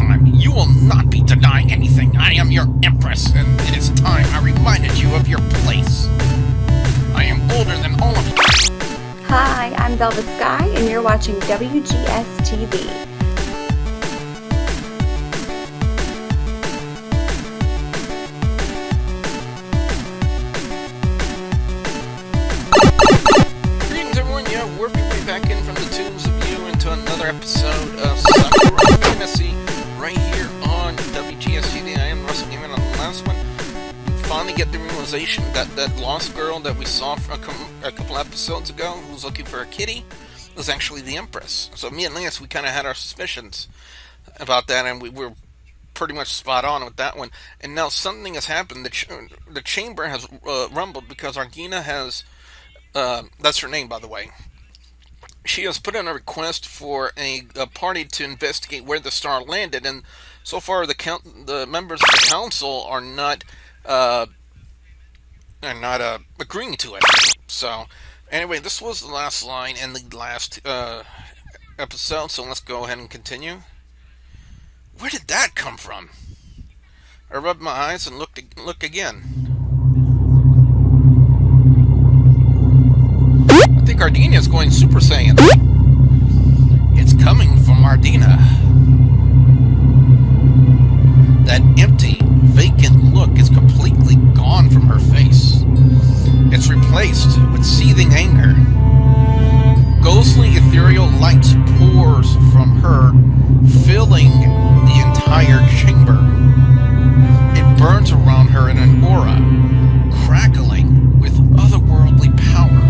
time, you will not be denying anything. I am your Empress, and it is time I reminded you of your place. I am older than all of you. Hi, I'm Velvet Sky, and you're watching WGS-TV. Greetings, everyone. Yeah, worked your way back in from the tombs of you into another episode of Sakura Fantasy right here on WGS-TV. I am Wrestlegamer on the last one. Finally get the realization that that lost girl that we saw from a couple episodes ago who was looking for a kitty was actually the Empress. So me and Lance, we kind of had our suspicions about that, and we were pretty much spot on with that one. And now something has happened. The chamber has rumbled because Ardena has, that's her name, by the way. She has put in a request for a party to investigate where the star landed, and so far the members of the council are not agreeing to it. So anyway, this was the last line in the last episode, so let's go ahead and continue. Where did that come from? I rubbed my eyes and looked again. I think Ardena is going Super Saiyan. It's coming from Ardena. That empty, vacant look is completely gone from her face. It's replaced with seething anger. Ghostly ethereal light pours from her, filling the entire chamber. It burns around her in an aura, crackling with otherworldly power.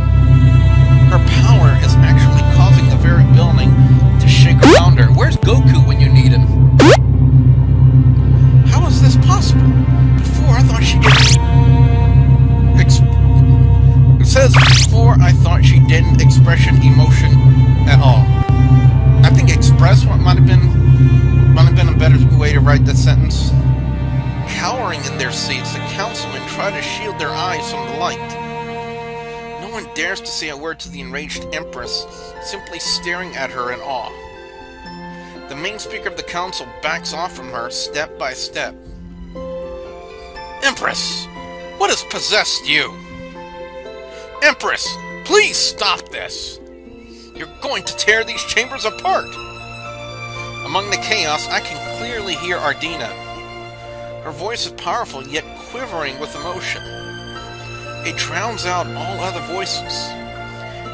Her power is actually causing the very building to shake around her. Where's Goku when you need him? How is this possible? Before I thought she didn't. It says before I thought she didn't expression emotion at all. I think express might have been a better way to write this sentence. Cowering in their seats, the councilmen try to shield their eyes from the light. No one dares to say a word to the enraged Empress, simply staring at her in awe. The main speaker of the council backs off from her step by step. Empress, what has possessed you? Empress, please stop this. You're going to tear these chambers apart. Among the chaos, I can clearly hear Ardena. Her voice is powerful, yet quivering with emotion. It drowns out all other voices.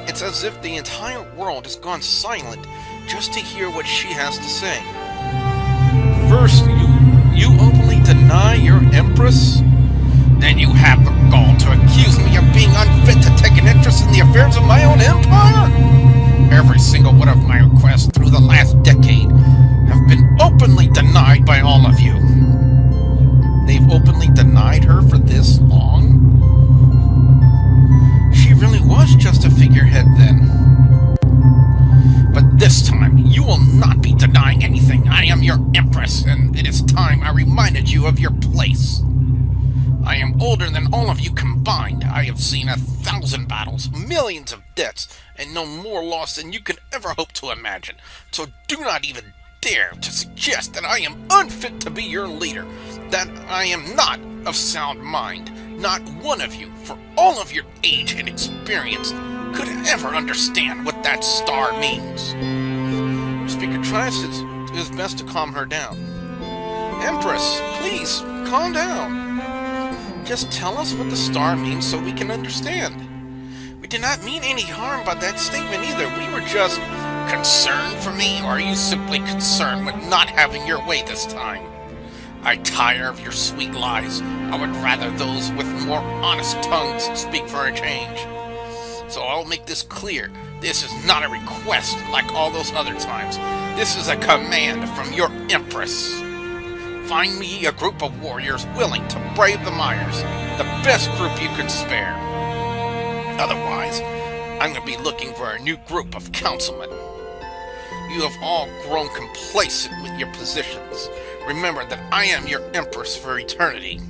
It's as if the entire world has gone silent just to hear what she has to say. First, you openly deny your Empress? Then you have the gall to accuse me of being unfit to take an interest in the affairs of my own empire? Every single one of my requests through the last decade have been openly denied by all of you. They've openly denied her for this long? She really was just a figurehead then. But this time, you will not be denying anything. I am your Empress, and it is time I reminded you of your place. I am older than all of you combined. I have seen 1,000 battles, millions of deaths, and no more loss than you could ever hope to imagine. So do not even dare to suggest that I am unfit to be your leader, that I am not of sound mind. Not one of you, for all of your age and experience, could ever understand what that star means. The speaker tries his best to calm her down. Empress, please, calm down. Just tell us what the star means so we can understand. We did not mean any harm by that statement either. We were just concerned for me, or are you simply concerned with not having your way this time? I tire of your sweet lies. I would rather those with more honest tongues speak for a change. So I'll make this clear. This is not a request like all those other times. This is a command from your Empress. Find me a group of warriors willing to brave the mires, the best group you can spare. Otherwise, I'm going to be looking for a new group of councilmen. You have all grown complacent with your positions. Remember that I am your Empress for eternity.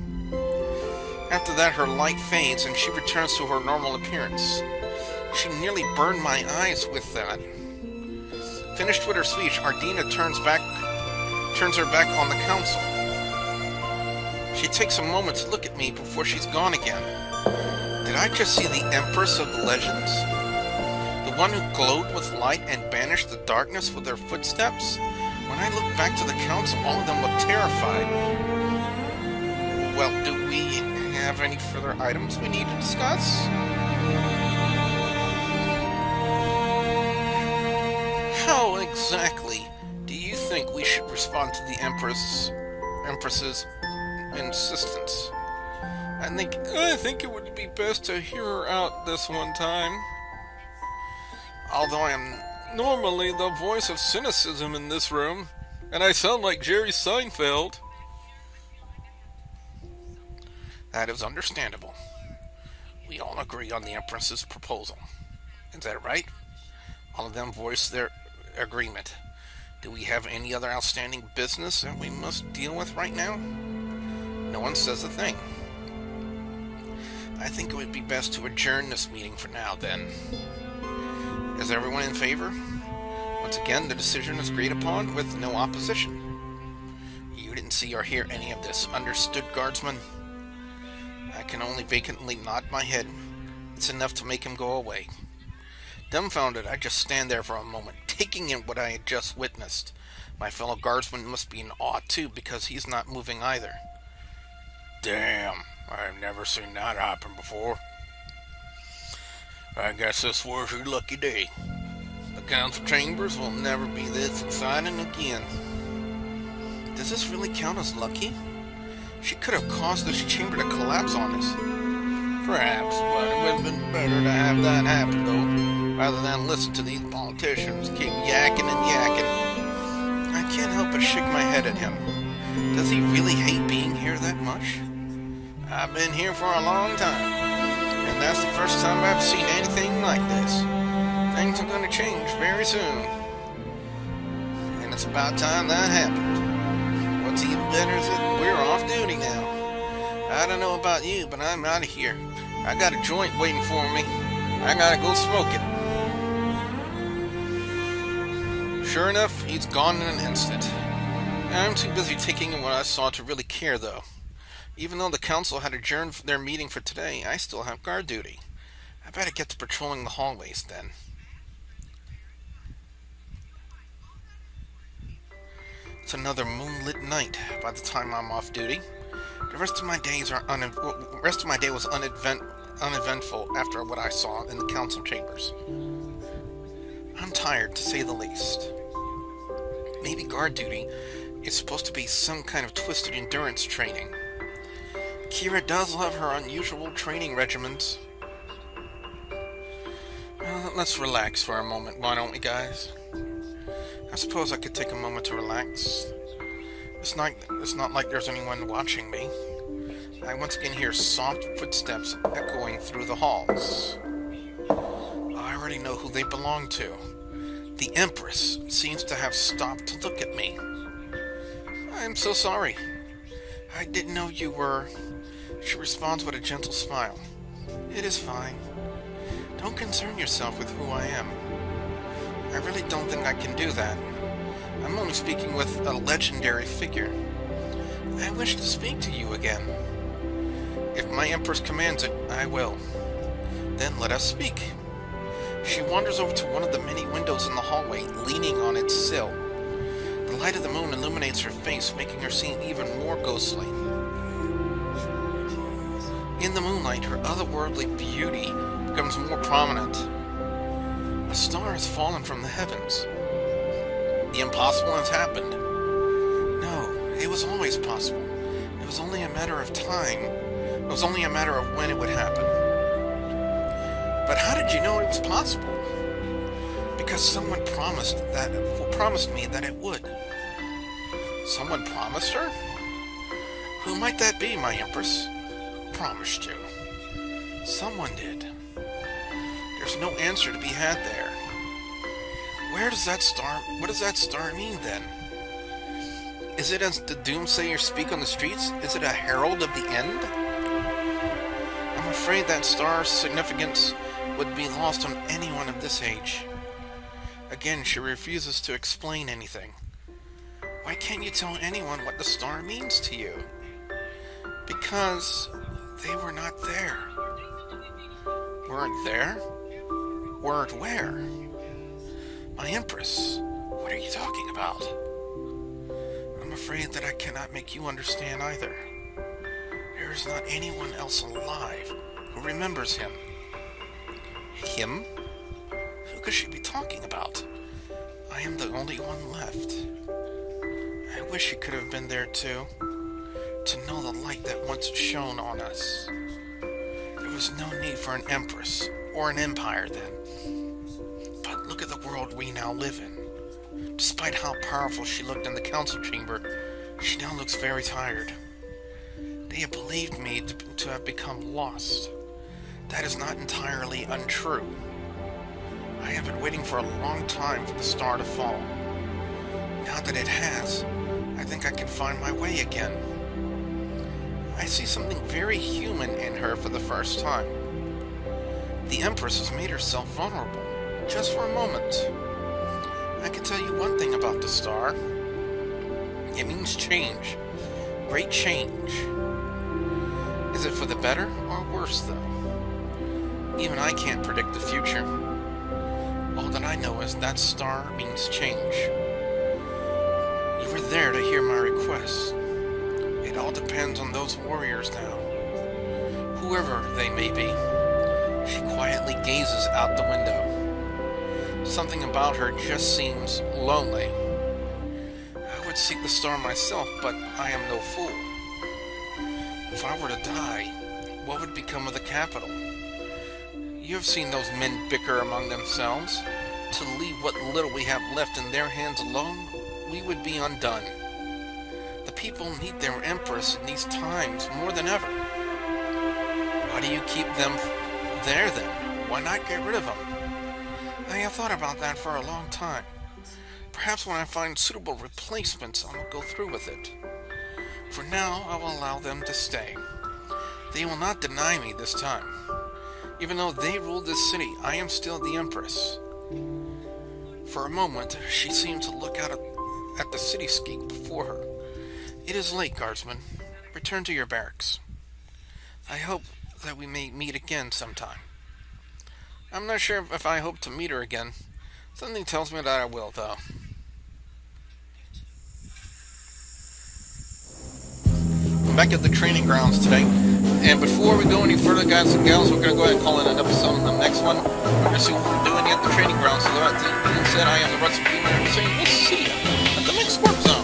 After that, her light fades and she returns to her normal appearance. She nearly burned my eyes with that. Finished with her speech, Ardena turns back turns her back on the council. She takes a moment to look at me before she's gone again. Did I just see the Empress of the Legends? The one who glowed with light and banished the darkness with her footsteps? When I looked back to the council, all of them looked terrified. Well, do we have any further items we need to discuss? How exactly do you think we should respond to the Empress's insistence? I think it would be best to hear her out this one time. Although I am normally the voice of cynicism in this room, and I sound like Jerry Seinfeld. That is understandable. We all agree on the Empress's proposal. Is that right? All of them voiced their agreement. Do we have any other outstanding business that we must deal with right now? No one says a thing. I think it would be best to adjourn this meeting for now, then. Is everyone in favor? Once again, the decision is agreed upon with no opposition. You didn't see or hear any of this, understood, guardsman? I can only vacantly nod my head. It's enough to make him go away. Dumbfounded, I just stand there for a moment, taking in what I had just witnessed. My fellow guardsman must be in awe too, because he's not moving either. Damn, I've never seen that happen before. I guess this was your lucky day. The council chambers will never be this exciting again. Does this really count as lucky? She could have caused this chamber to collapse on us. Perhaps, but it would have been better to have that happen, though, rather than listen to these politicians keep yakking and yakking. I can't help but shake my head at him. Does he really hate being here that much? I've been here for a long time, and that's the first time I've seen anything like this. Things are going to change very soon, and it's about time that happened. What's even better is that we're off duty now. I don't know about you, but I'm out of here. I got a joint waiting for me. I gotta go smoke it. Sure enough, he's gone in an instant. I'm too busy taking in what I saw to really care, though. Even though the council had adjourned their meeting for today, I still have guard duty. I better get to patrolling the hallways then. It's another moonlit night by the time I'm off duty. The rest of my day was uneventful after what I saw in the council chambers. I'm tired, to say the least. Maybe guard duty is supposed to be some kind of twisted endurance training. Kira does love her unusual training regimens. Well, let's relax for a moment, why don't we, guys? I suppose I could take a moment to relax. It's not like there's anyone watching me. I once again hear soft footsteps echoing through the halls. I already know who they belong to. The Empress seems to have stopped to look at me. I'm so sorry. I didn't know you were... She responds with a gentle smile. It is fine. Don't concern yourself with who I am. I really don't think I can do that. I'm only speaking with a legendary figure. I wish to speak to you again. If my Empress commands it, I will. Then let us speak. She wanders over to one of the many windows in the hallway, leaning on its sill. The light of the moon illuminates her face, making her seem even more ghostly. In the moonlight, her otherworldly beauty becomes more prominent. A star has fallen from the heavens. The impossible has happened. No, it was always possible. It was only a matter of time. It was only a matter of when it would happen. But how did you know it was possible? Because someone promised me that it would. Someone promised her? Who might that be, my Empress? Who promised you? Someone did. There's no answer to be had there. What does that star mean, then? Is it as the doomsayers speak on the streets? Is it a herald of the end? I'm afraid that star's significance would be lost on anyone of this age. Again, she refuses to explain anything. Why can't you tell anyone what the star means to you? Because they were not there. Weren't there? Weren't where? My Empress, what are you talking about? I'm afraid that I cannot make you understand either. There is not anyone else alive who remembers him. Him? Who could she be talking about? I am the only one left. I wish he could have been there too, to know the light that once shone on us. There was no need for an empress or an empire then. But look at the world we now live in. Despite how powerful she looked in the council chamber, she now looks very tired. They have believed me to have become lost. That is not entirely untrue. I have been waiting for a long time for the star to fall. Now that it has, I think I can find my way again. I see something very human in her for the first time. The Empress has made herself vulnerable, just for a moment. I can tell you one thing about the star. It means change. Great change. Is it for the better or worse, though? Even I can't predict the future. All that I know is that star means change. You were there to hear my request. It all depends on those warriors now. Whoever they may be. She quietly gazes out the window. Something about her just seems lonely. I would seek the star myself, but I am no fool. If I were to die, what would become of the capital? You have seen those men bicker among themselves. To leave what little we have left in their hands alone, we would be undone. The people need their empress in these times more than ever. Why do you keep them there then? Why not get rid of them? I have thought about that for a long time. Perhaps when I find suitable replacements, I will go through with it. For now, I will allow them to stay. They will not deny me this time. Even though they ruled this city, I am still the Empress. For a moment, she seemed to look out at the cityscape before her. It is late, guardsman. Return to your barracks. I hope that we may meet again sometime. I'm not sure if I hope to meet her again. Something tells me that I will, though. I'm back at the training grounds today. And before we go any further, guys and gals, we're going to go ahead and call it an episode on the next one. We're going to see what we're doing at the training grounds. So that being said, I am the Wrestlegamer, and I'm saying we'll see you at the next work zone.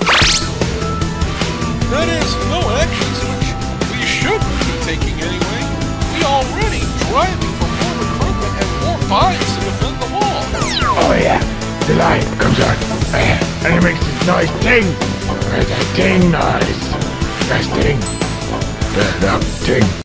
That is, no actions which we should be taking anyway. We already driving for more recruitment and more bodies to defend the wall. Oh yeah, the light comes on, and it makes this nice ting. That ting noise. Nice ting. Ting.